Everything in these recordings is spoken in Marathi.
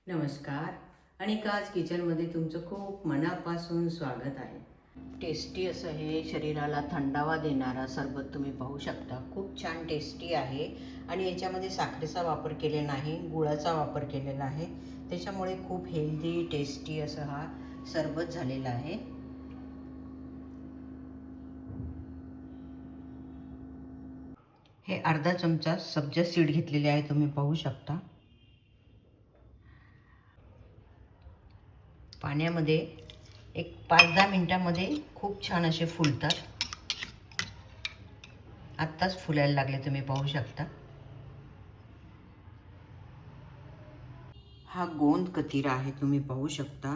नमस्कार. अनिकाज किचनमध्ये तुमचं खूप मनापासून स्वागत आहे. टेस्टी असं हे शरीराला थंडावा देणारा सरबत तुम्ही पाहू शकता. खूप छान टेस्टी आहे आणि याच्यामध्ये साखरेचा वापर केलेला नाही, गुळाचा वापर केलेला आहे. त्याच्यामुळे खूप हेल्दी टेस्टी असं हा सरबत झालेला आहे. हे अर्धा चमचा सब्जा सीड घेतलेले आहे, तुम्ही पाहू शकता. पाण्यामध्ये एक 5-10 मिनिटांमध्ये खूप छान असे फुलतात. आत्ताच फुलायला लागले, तुम्ही पाहू शकता. हा गोंद कतिरा आहे, तुम्ही पाहू शकता.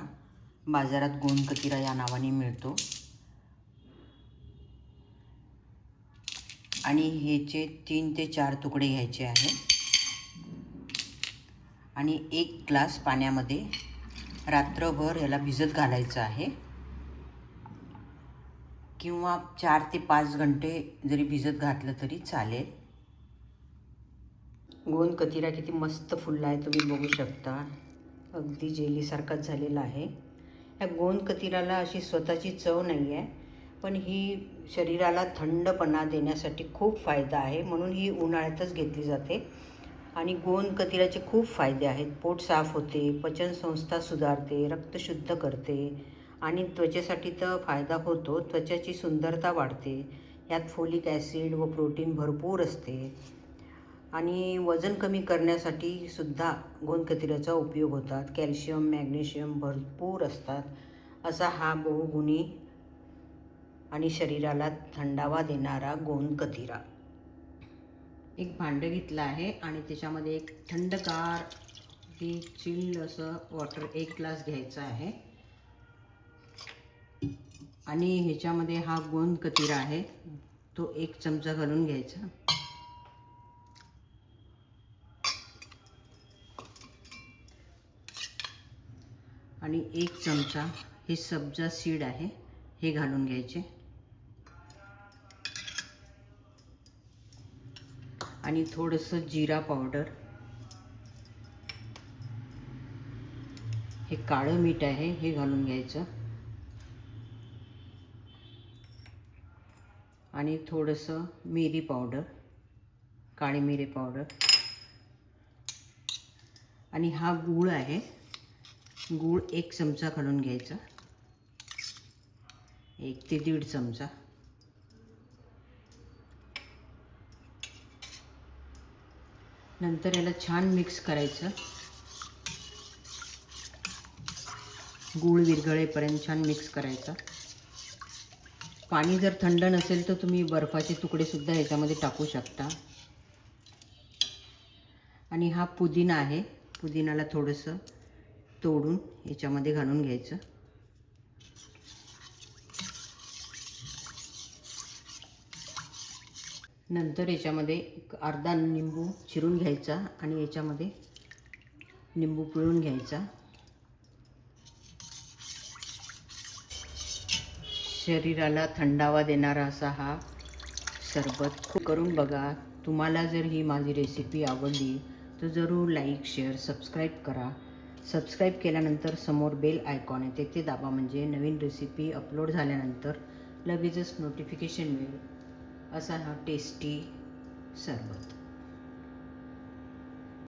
बाजारात गोंद कतिरा या नावाने मिळतो. आणि ह्याचे 3 ते 4 तुकडे घ्यायचे आहे आणि 1 ग्लास पाण्यामध्ये रात्रभर याला भिजत घालायचं आहे, किंवा 4 ते 5 घंटे जरी भिजत घातलं तरी चालेल. गोंद कतिरा किती मस्त फुलला आहे, तुम्ही बघू शकता. अगदी जेलीसारखाच झालेला आहे. या गोंद कतिराला अशी स्वतःची चव नाही आहे, पण ही शरीराला थंडपणा देण्यासाठी खूप फायदा आहे, म्हणून ही उन्हाळ्यातच घेतली जाते. आणि गोंद कतिराचे खूप फायदे आहेत. पोट साफ होते, पचनसंस्था सुधारते, रक्त शुद्ध करते आणि त्वचेसाठी तर फायदा होतो. त्वचेची सुंदरता वाढते. यात फोलिक ॲसिड व प्रोटीन भरपूर असते आणि वजन कमी करण्यासाठी सुद्धा गोंद कतिराचा उपयोग होतात. कॅल्शियम, मॅग्नेशियम भरपूर असतात. असा हा बहुगुणी आणि शरीराला थंडावा देणारा गोंद कतिरा. एक भांडं घेतलं आहे आणि त्याच्यामध्ये एक थंडगार चिल्ड असं वॉटर 1 ग्लास घ्यायचा आहे आणि ह्याच्यामध्ये हा गोंद कतिरा आहे तो 1 चमचा घालून घ्यायचा आणि 1 चमचा हे सब्जा सीड आहे हे घालून घ्यायचे आणि थोडंसं जिरा पावडर, हे काळं मीठ आहे हे घालून घ्यायचं आणि थोडंसं मिरी पावडर, काळी मिरी पावडर. आणि हा गूळ आहे, गूळ 1 चमचा घालून घ्यायचा, 1 ते 1.5 चमचा. नंतर याला छान मिक्स करायचं. गूळ विरघळेपर्यंत छान मिक्स करायचं. पाणी जर थंड नसेल तर तुम्ही बर्फाचे तुकडे सुद्धा याच्यामध्ये टाकू शकता. आणि हा पुदिना आहे, पुदिनाला थोडंसं तोडून याच्यामध्ये घालून घ्यायचं. नंतर याच्यामध्ये अर्धा लिंबू चिरून घ्यायचा आणि याच्यामध्ये लिंबू पिळून घ्यायचा. शरीराला थंडावा देणारा असा हा सरबत खूप करून बघा. तुम्हाला जर ही माझी रेसिपी आवडली तर जरूर लाईक, शेअर, सबस्क्राईब करा. सबस्क्राईब केल्यानंतर समोर बेल आयकॉन येते ते दाबा, म्हणजे नवीन रेसिपी अपलोड झाल्यानंतर लगेचच नोटिफिकेशन मिळेल. असा हा टेस्टी सरबत.